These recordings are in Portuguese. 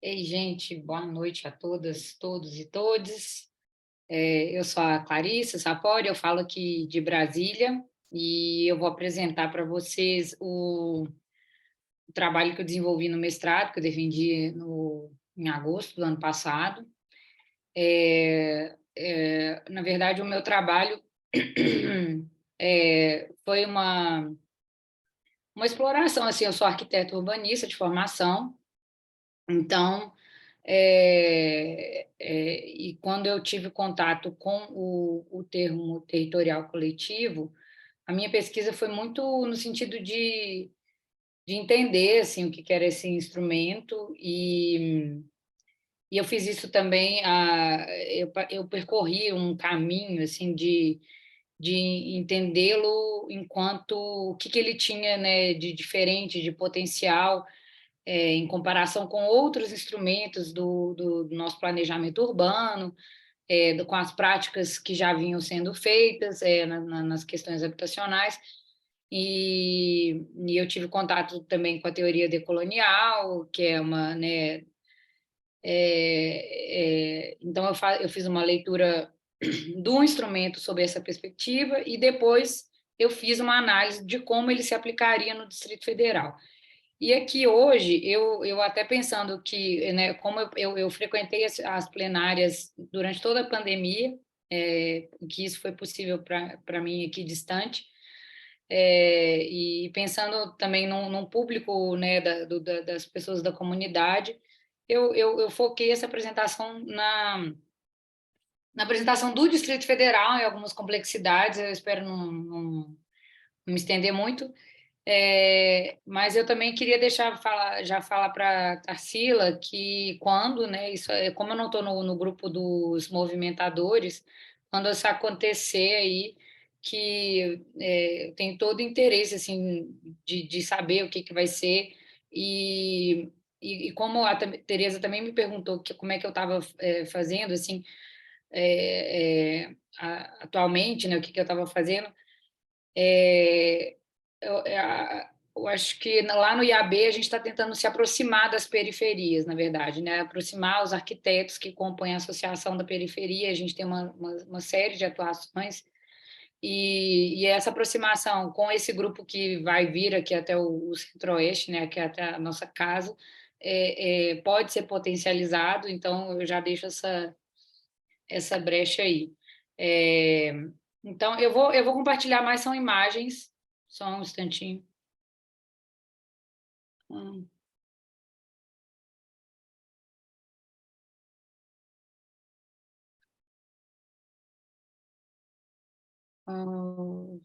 Ei, gente, boa noite a todas, todos e todes. Eu sou a Clarissa Sapori, eu falo aqui de Brasília e eu vou apresentar para vocês o trabalho que eu desenvolvi no mestrado, que eu defendi em agosto do ano passado. Na verdade, o meu trabalho foi uma exploração, assim, eu sou arquiteto urbanista de formação, então e quando eu tive contato com o termo territorial coletivo, a minha pesquisa foi muito no sentido de entender assim, o que era esse instrumento, e eu fiz isso também, eu percorri um caminho assim, de entendê-lo enquanto o que ele tinha, né, de diferente, de potencial, em comparação com outros instrumentos do nosso planejamento urbano, com as práticas que já vinham sendo feitas, nas questões habitacionais, e eu tive contato também com a teoria decolonial, que é uma, né, então eu fiz uma leitura do instrumento sob essa perspectiva, e depois eu fiz uma análise de como ele se aplicaria no Distrito Federal. E aqui hoje, eu até pensando que, né, como eu frequentei as plenárias durante toda a pandemia, que isso foi possível para mim aqui distante, e pensando também num público, né, das pessoas da comunidade, eu foquei essa apresentação na apresentação do Distrito Federal, em algumas complexidades, eu espero não me estender muito, mas eu também queria já falar para Tarsila que quando, né, como eu não estou no grupo dos movimentadores, quando isso acontecer aí, que eu tenho todo o interesse assim de saber o que vai ser, e como a Tereza também me perguntou como é que eu estava fazendo assim, atualmente, né, o que eu estava fazendo, é, eu acho que lá no IAB a gente está tentando se aproximar das periferias, na verdade, né? Aproximar os arquitetos que compõem a Associação da Periferia, a gente tem uma série de atuações, e essa aproximação com esse grupo que vai vir aqui até o Centro-Oeste, né? Que é até a nossa casa, pode ser potencializado, então eu já deixo essa brecha aí. É, então, eu vou compartilhar mais, são imagens, só um instantinho. Hum, hum.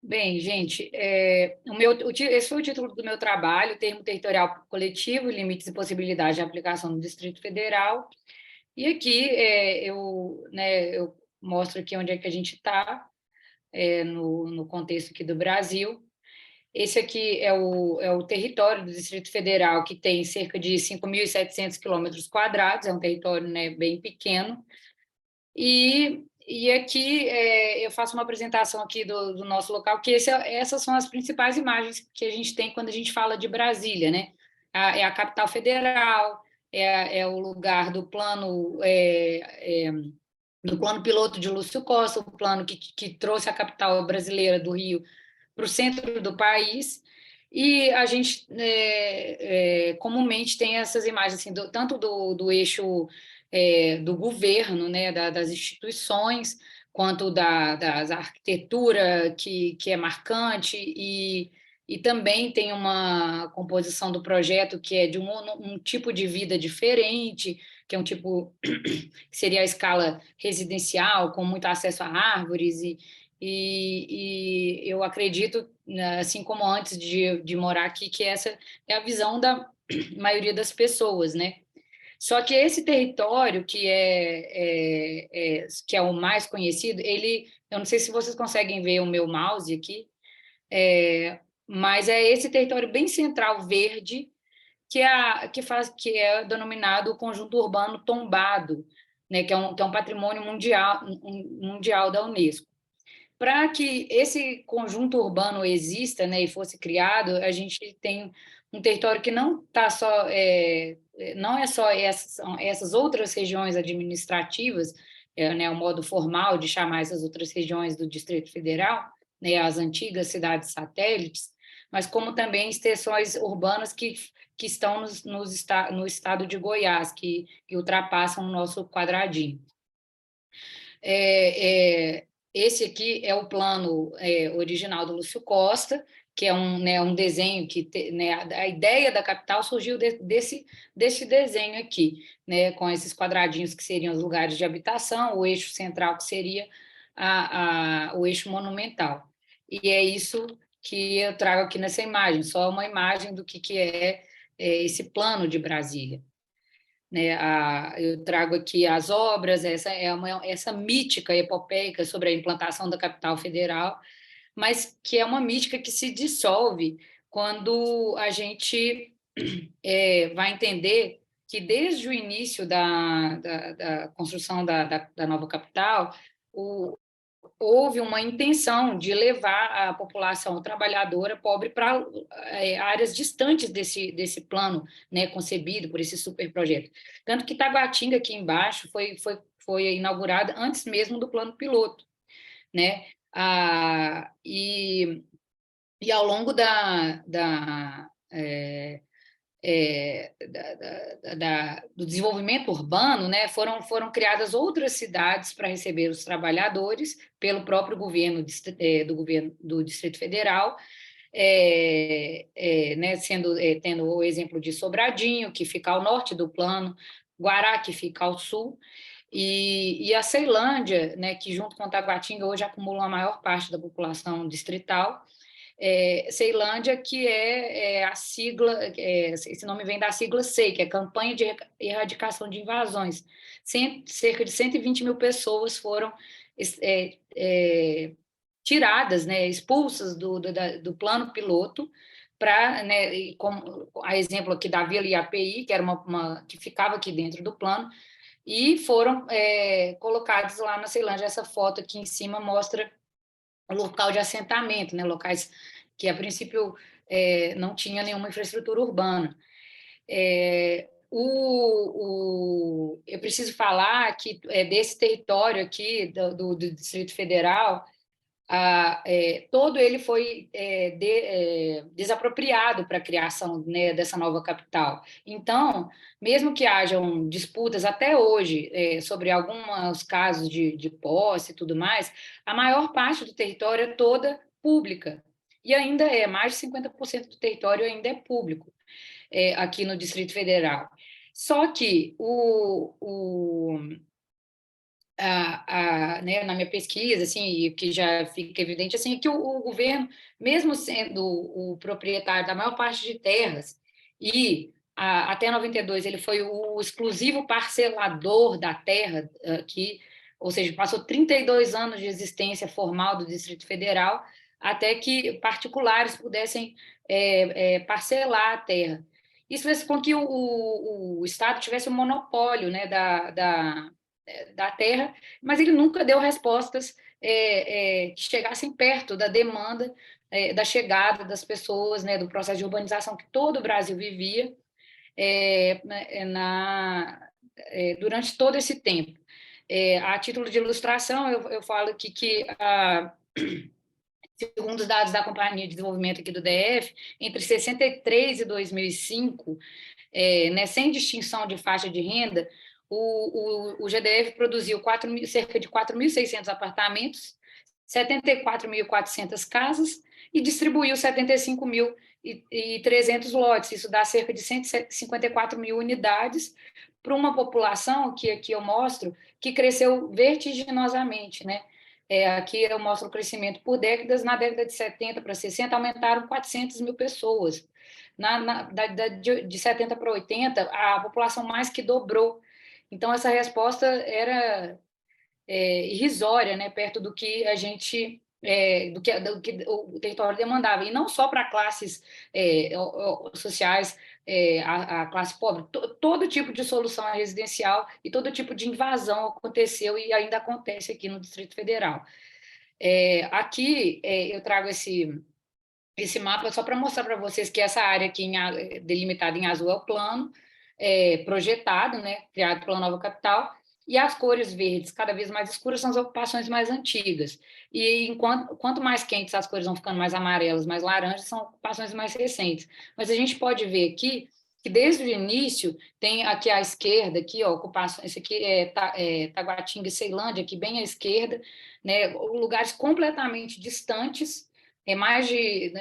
Bem, gente, esse foi o título do meu trabalho, Termo Territorial Coletivo, Limites e Possibilidades de Aplicação no Distrito Federal. E aqui eu mostro aqui onde é que a gente está, no contexto aqui do Brasil. Esse aqui é o território do Distrito Federal, que tem cerca de 5.700 quilômetros quadrados, é um território, né, bem pequeno. E aqui eu faço uma apresentação aqui do nosso local, que essas são as principais imagens que a gente tem quando a gente fala de Brasília, né? É a capital federal, o lugar do plano piloto de Lúcio Costa, o plano que trouxe a capital brasileira do Rio para o centro do país. E a gente comumente tem essas imagens, assim, tanto do eixo do governo, né, das instituições, quanto da arquitetura, que é marcante, e também tem uma composição do projeto que é de um tipo de vida diferente, que é um tipo que seria a escala residencial, com muito acesso a árvores, e eu acredito, né, assim como antes de morar aqui, que essa é a visão da maioria das pessoas, né? Só que esse território que é o mais conhecido, eu não sei se vocês conseguem ver o meu mouse aqui, mas é esse território bem central verde que é denominado o conjunto urbano tombado, né? Que é um patrimônio mundial da Unesco. para que esse conjunto urbano exista, né, e fosse criado, a gente tem um território que não tá só não é só essas outras regiões administrativas, né, o modo formal de chamar essas outras regiões do Distrito Federal, né, as antigas cidades satélites, mas como também extensões urbanas que estão no estado de Goiás, que ultrapassam o nosso quadradinho. Esse aqui é o plano original do Lúcio Costa, que é um desenho né, a ideia da capital surgiu desse desenho aqui, né, com esses quadradinhos que seriam os lugares de habitação, o eixo central que seria o eixo monumental. E é isso que eu trago aqui nessa imagem, só uma imagem do que é esse plano de Brasília. Né, eu trago aqui as obras, essa mítica epopeica sobre a implantação da capital federal, mas que é uma mítica que se dissolve quando a gente vai entender que desde o início da construção da nova capital, houve uma intenção de levar a população trabalhadora pobre para áreas distantes desse plano, né, concebido por esse superprojeto. Tanto que Taguatinga, aqui embaixo, foi inaugurada antes mesmo do plano piloto, né? E ao longo do desenvolvimento urbano, né, foram criadas outras cidades para receber os trabalhadores pelo próprio governo do governo do Distrito Federal, né, tendo o exemplo de Sobradinho, que fica ao norte do plano, Guará, que fica ao sul, e a Ceilândia, né, que junto com Taguatinga hoje acumula a maior parte da população distrital. Ceilândia, que é a sigla, esse nome vem da sigla SEI, que é Campanha de Erradicação de Invasões. Cerca de 120 mil pessoas foram tiradas, né, expulsas do plano piloto, para, né, como a exemplo aqui da Vila IAPI, que era que ficava aqui dentro do plano, e foram colocados lá na Ceilândia. Essa foto aqui em cima mostra o local de assentamento, né, locais que, a princípio, não tinha nenhuma infraestrutura urbana. Eu preciso falar que desse território aqui do Distrito Federal, todo ele foi desapropriado para a criação, né, dessa nova capital. Então, mesmo que hajam disputas até hoje sobre alguns casos de posse e tudo mais, a maior parte do território é toda pública. E ainda mais de 50% do território ainda é público aqui no Distrito Federal. Só que né, na minha pesquisa, assim, e que já fica evidente, assim, que o governo, mesmo sendo o proprietário da maior parte de terras, e até 92 ele foi o exclusivo parcelador da terra aqui, ou seja, passou 32 anos de existência formal do Distrito Federal, até que particulares pudessem parcelar a terra. Isso fez com que o Estado tivesse o monopólio, né, da terra, mas ele nunca deu respostas que chegassem perto da demanda, da chegada das pessoas, né, do processo de urbanização que todo o Brasil vivia durante todo esse tempo. A título de ilustração, eu falo aqui que, segundo os dados da Companhia de Desenvolvimento aqui do DF, entre 63 e 2005, né, sem distinção de faixa de renda, o GDF produziu cerca de 4.600 apartamentos, 74.400 casas e distribuiu 75.300 lotes. Isso dá cerca de 154 mil unidades para uma população que aqui eu mostro que cresceu vertiginosamente, né? Aqui eu mostro o crescimento por décadas. Na década de 70 para 60 aumentaram 400 mil pessoas. De 70 para 80, a população mais que dobrou. Então, essa resposta era irrisória, né, perto do que a gente, do que o território demandava, e não só para classes sociais, a classe pobre, todo tipo de solução residencial e todo tipo de invasão aconteceu e ainda acontece aqui no Distrito Federal. Aqui eu trago esse mapa só para mostrar para vocês que essa área aqui delimitada em azul é o plano projetado, né, criado pela nova capital, e as cores verdes cada vez mais escuras são as ocupações mais antigas. E quanto mais quentes as cores vão ficando mais amarelas, mais laranjas, são ocupações mais recentes. Mas a gente pode ver aqui que desde o início tem aqui à esquerda, aqui, ó, ocupação, esse aqui Taguatinga e Ceilândia, aqui bem à esquerda, né, lugares completamente distantes, mais de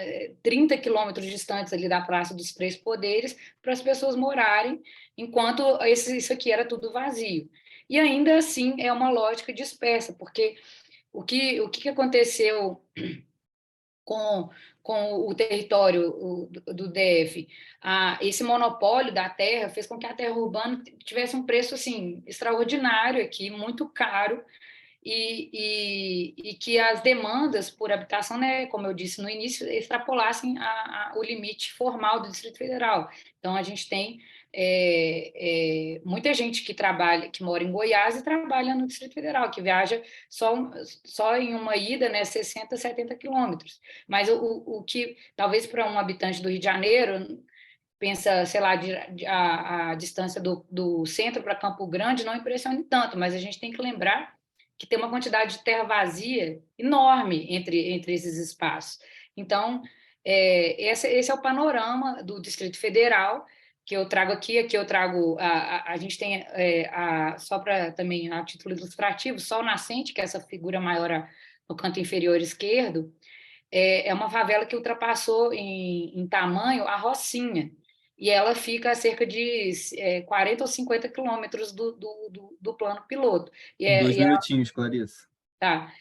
30 quilômetros distantes ali da Praça dos Três Poderes, para as pessoas morarem, enquanto isso aqui era tudo vazio. E ainda assim é uma lógica dispersa, porque o que aconteceu com, com o território do DF, esse monopólio da terra fez com que a terra urbana tivesse um preço assim extraordinário aqui, muito caro, e que as demandas por habitação, né, como eu disse no início, extrapolassem o limite formal do Distrito Federal. Então, a gente tem muita gente que trabalha, que mora em Goiás e trabalha no Distrito Federal, que viaja só em uma ida, né, 60, 70 quilômetros. Mas o que, talvez para um habitante do Rio de Janeiro, pensa, sei lá, a distância do centro para Campo Grande não impressione tanto, mas a gente tem que lembrar que tem uma quantidade de terra vazia enorme entre esses espaços. Então, esse é o panorama do Distrito Federal que eu trago aqui. Aqui eu trago, a gente tem, só para também, a título ilustrativo, Sol Nascente, que é essa figura maior no canto inferior esquerdo, é uma favela que ultrapassou em tamanho a Rocinha, e ela fica a cerca de 40 ou 50 quilômetros do plano piloto. Dois E minutinhos, Clarissa. tá.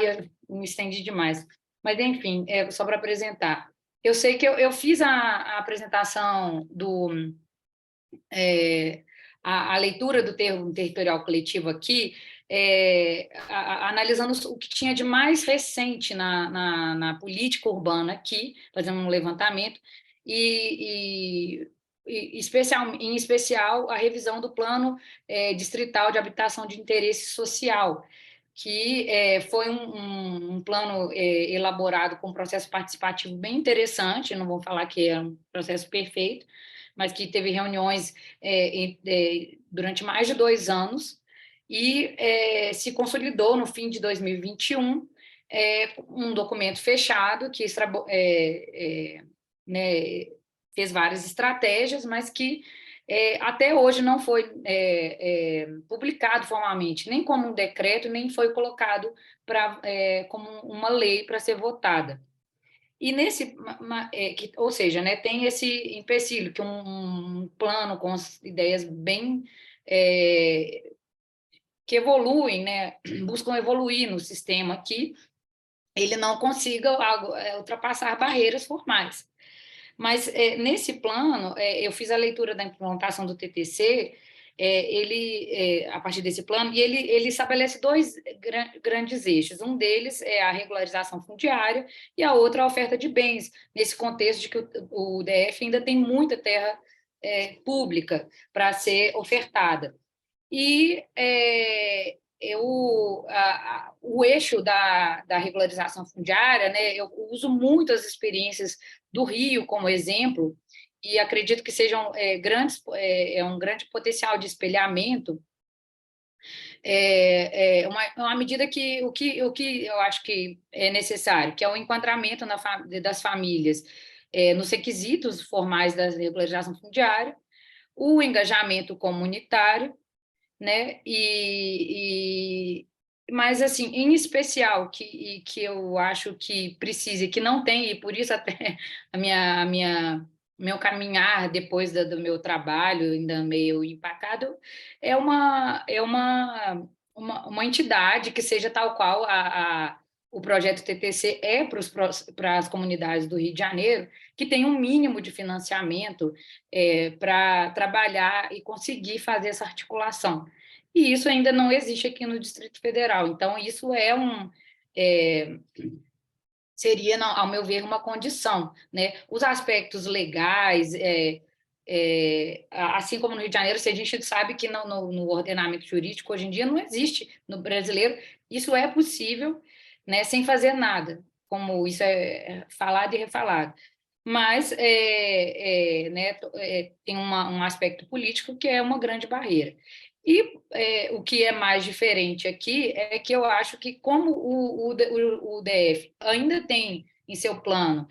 Eu me estendi demais. Mas, enfim, só para apresentar. Eu sei que eu fiz a apresentação é, a leitura do termo territorial coletivo aqui, analisando o que tinha de mais recente na política urbana aqui, fazendo um levantamento, em especial a revisão do Plano Distrital de Habitação de Interesse Social, que foi um plano elaborado com um processo participativo bem interessante. Não vou falar que é um processo perfeito, mas que teve reuniões durante mais de 2 anos e se consolidou no fim de 2021 um documento fechado que né, fez várias estratégias, mas que até hoje não foi publicado formalmente, nem como um decreto, nem foi colocado como uma lei para ser votada. E ou seja, né, tem esse empecilho, que um plano com as ideias bem que evoluem, né, buscam evoluir no sistema aqui, ele não consiga ultrapassar barreiras formais. Mas nesse plano, eu fiz a leitura da implementação do TTC, a partir desse plano, e ele estabelece dois grandes eixos. Um deles é a regularização fundiária e a outra a oferta de bens, nesse contexto de que o DF ainda tem muita terra pública para ser ofertada. E o eixo da regularização fundiária, né, eu uso muito as experiências do Rio como exemplo, e acredito que sejam um grande potencial de espelhamento, uma medida o que eu acho que é necessário, que é o enquadramento das famílias nos requisitos formais da regularização fundiária, o engajamento comunitário, né? Mas assim, em especial que eu acho que precisa, e que não tem, e por isso até meu caminhar depois do meu trabalho ainda meio empacado, uma entidade que seja tal qual o projeto TTC para as comunidades do Rio de Janeiro, que tem um mínimo de financiamento para trabalhar e conseguir fazer essa articulação. E isso ainda não existe aqui no Distrito Federal. Então, isso seria, ao meu ver, uma condição, né? Os aspectos legais, assim como no Rio de Janeiro, se a gente sabe que no ordenamento jurídico hoje em dia não existe no brasileiro, isso é possível, né, sem fazer nada, como isso é falado e refalado. Mas né, tem um aspecto político que é uma grande barreira. E o que é mais diferente aqui é que eu acho que, como o DF ainda tem em seu plano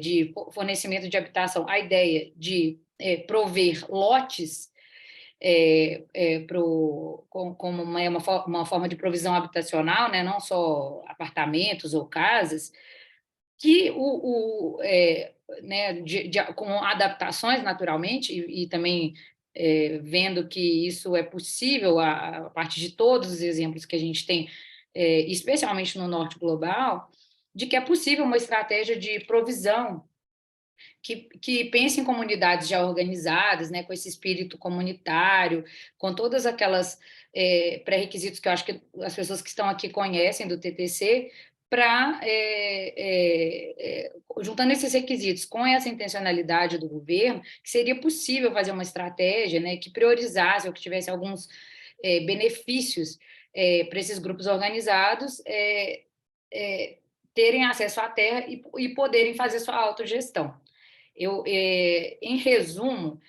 de fornecimento de habitação a ideia de prover lotes como uma forma de provisão habitacional, né, não só apartamentos ou casas, que né, com adaptações naturalmente e também vendo que isso é possível a partir de todos os exemplos que a gente tem, especialmente no norte global, de que é possível uma estratégia de provisão que pense em comunidades já organizadas, né, com esse espírito comunitário, com todas aquelas pré-requisitos que eu acho que as pessoas que estão aqui conhecem do TTC, para, juntando esses requisitos com essa intencionalidade do governo, que seria possível fazer uma estratégia, né, que priorizasse ou que tivesse alguns benefícios para esses grupos organizados terem acesso à terra e poderem fazer sua autogestão. Em resumo,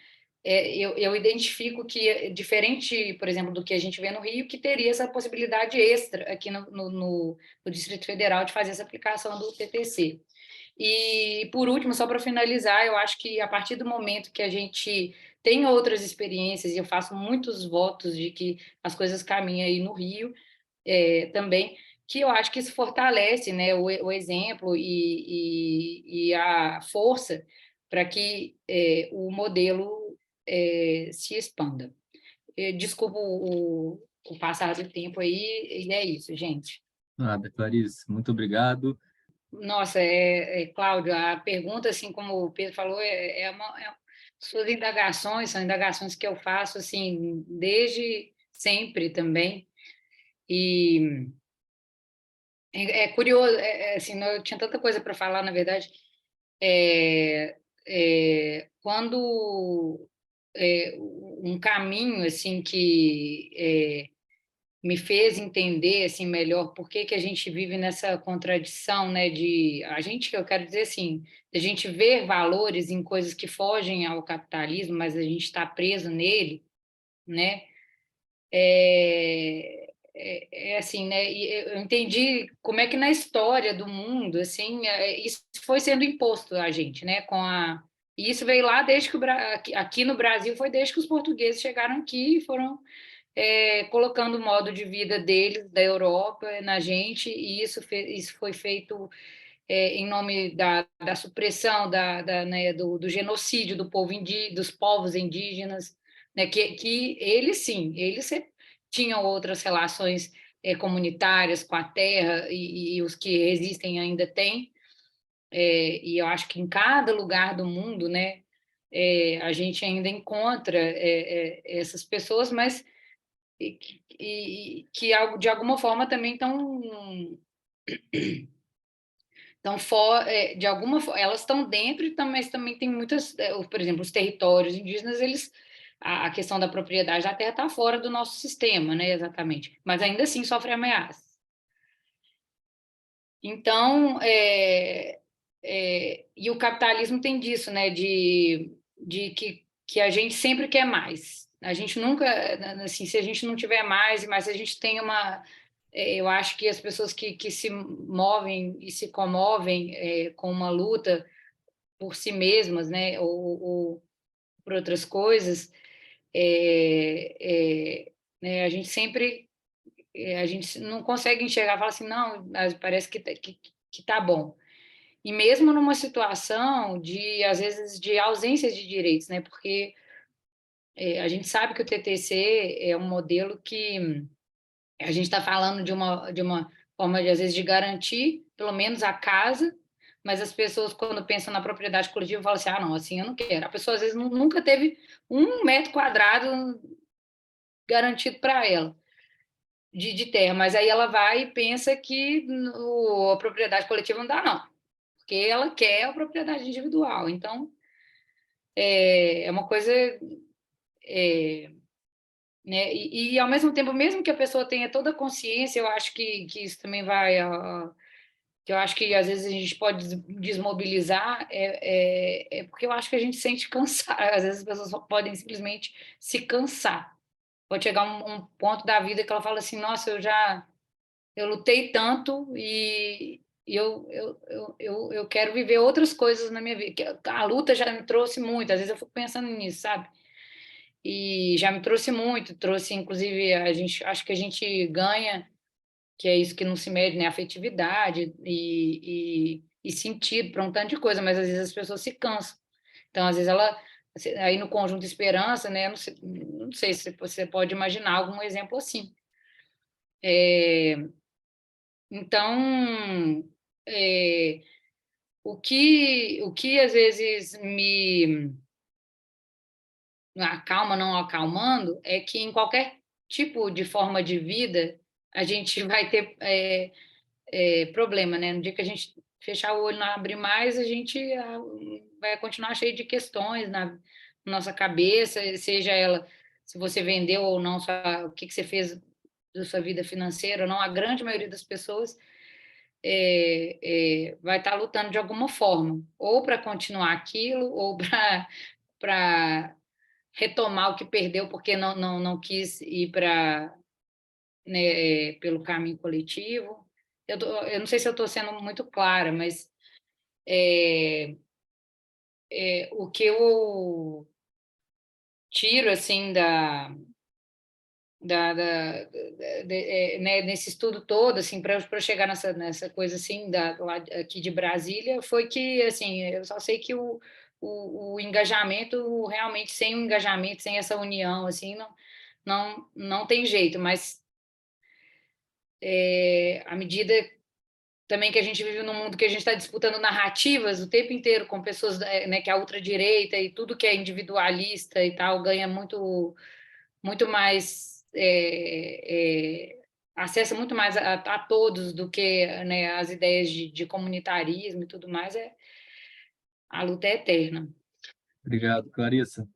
eu identifico que, diferente, por exemplo, do que a gente vê no Rio, que teria essa possibilidade extra aqui no Distrito Federal de fazer essa aplicação do TTC. E, por último, só para finalizar, eu acho que a partir do momento que a gente tem outras experiências, e eu faço muitos votos de que as coisas caminham aí no Rio também, que eu acho que isso fortalece, né, o exemplo e a força para que o modelo se expanda. Desculpa o passar do tempo aí, e é isso, gente. Nada, Clarice, muito obrigado. Nossa, Cláudio, a pergunta, assim como o Pedro falou, suas indagações são indagações que eu faço assim desde sempre também. E curioso, assim, eu tinha tanta coisa para falar, na verdade. Quando um caminho assim que me fez entender assim melhor por que que a gente vive nessa contradição, né, de a gente, que eu quero dizer assim, a gente ver valores em coisas que fogem ao capitalismo, mas a gente está preso nele, né? Assim, né? E eu entendi como é que na história do mundo, assim, isso foi sendo imposto a gente, né? E isso veio lá desde que aqui no Brasil foi desde que os portugueses chegaram aqui e foram colocando o modo de vida deles da Europa na gente, e isso foi feito em nome da supressão, né, do genocídio dos povos indígenas, né, que eles sim, tinham outras relações comunitárias com a terra, e os que resistem ainda têm, e eu acho que em cada lugar do mundo, né, a gente ainda encontra essas pessoas, mas que de alguma forma também de alguma forma, elas estão dentro, mas também tem muitas, por exemplo, os territórios indígenas, a questão da propriedade da terra está fora do nosso sistema, né, exatamente, mas ainda assim sofre ameaças. Então, e o capitalismo tem disso, né, de que a gente sempre quer mais. A gente nunca, assim, se a gente não tiver mais e mais, se a gente tem eu acho que as pessoas que se movem e se comovem com uma luta por si mesmas, né, ou por outras coisas, né, a gente não consegue enxergar, falar assim, não, parece que tá bom. E mesmo numa situação de, às vezes, de ausência de direitos, né, porque a gente sabe que o TTC é um modelo que a gente está falando de uma forma, às vezes, de garantir, pelo menos, a casa, mas as pessoas, quando pensam na propriedade coletiva, falam assim, ah, não, assim eu não quero. A pessoa, às vezes, nunca teve 1 metro quadrado garantido para ela, de terra, mas aí ela vai e pensa que a propriedade coletiva não dá, não, porque ela quer a propriedade individual. Então, é uma coisa né? Ao mesmo tempo, mesmo que a pessoa tenha toda a consciência, eu acho que isso também vai, que eu acho que às vezes a gente pode desmobilizar, é porque eu acho que a gente sente cansar, às vezes as pessoas só podem simplesmente se cansar. Pode chegar um ponto da vida que ela fala assim, nossa, eu lutei tanto e eu quero viver outras coisas na minha vida. A luta já me trouxe muito, às vezes eu fico pensando nisso, sabe? E já me trouxe muito, trouxe inclusive a gente, acho que a gente ganha, que é isso que não se mede, né? Afetividade e sentido para um tanto de coisa, mas às vezes as pessoas se cansam. Então, às vezes ela aí no conjunto Esperança, né? Não sei se você pode imaginar algum exemplo assim. Então, é, o que às vezes me acalma, não acalmando, é que em qualquer tipo de forma de vida a gente vai ter problema, né? No dia que a gente fechar o olho e não abrir mais, a gente vai continuar cheio de questões na nossa cabeça, seja ela se você vendeu ou não, o que você fez da sua vida financeira ou não, a grande maioria das pessoas vai estar lutando de alguma forma, ou para continuar aquilo, ou para retomar o que perdeu porque não quis ir para, né, pelo caminho coletivo. Eu não sei se eu estou sendo muito clara, mas o que eu tiro assim né, nesse estudo todo, assim, para eu chegar nessa coisa assim lá aqui de Brasília, foi que assim eu só sei que o engajamento realmente sem o engajamento, sem essa união, assim, não tem jeito, mas à medida também que a gente vive num mundo que a gente está disputando narrativas o tempo inteiro com pessoas, né, que a ultradireita e tudo que é individualista e tal ganha muito mais acessa muito mais a todos do que, né, as ideias de comunitarismo e tudo mais. A luta é eterna. Obrigado, Clarissa.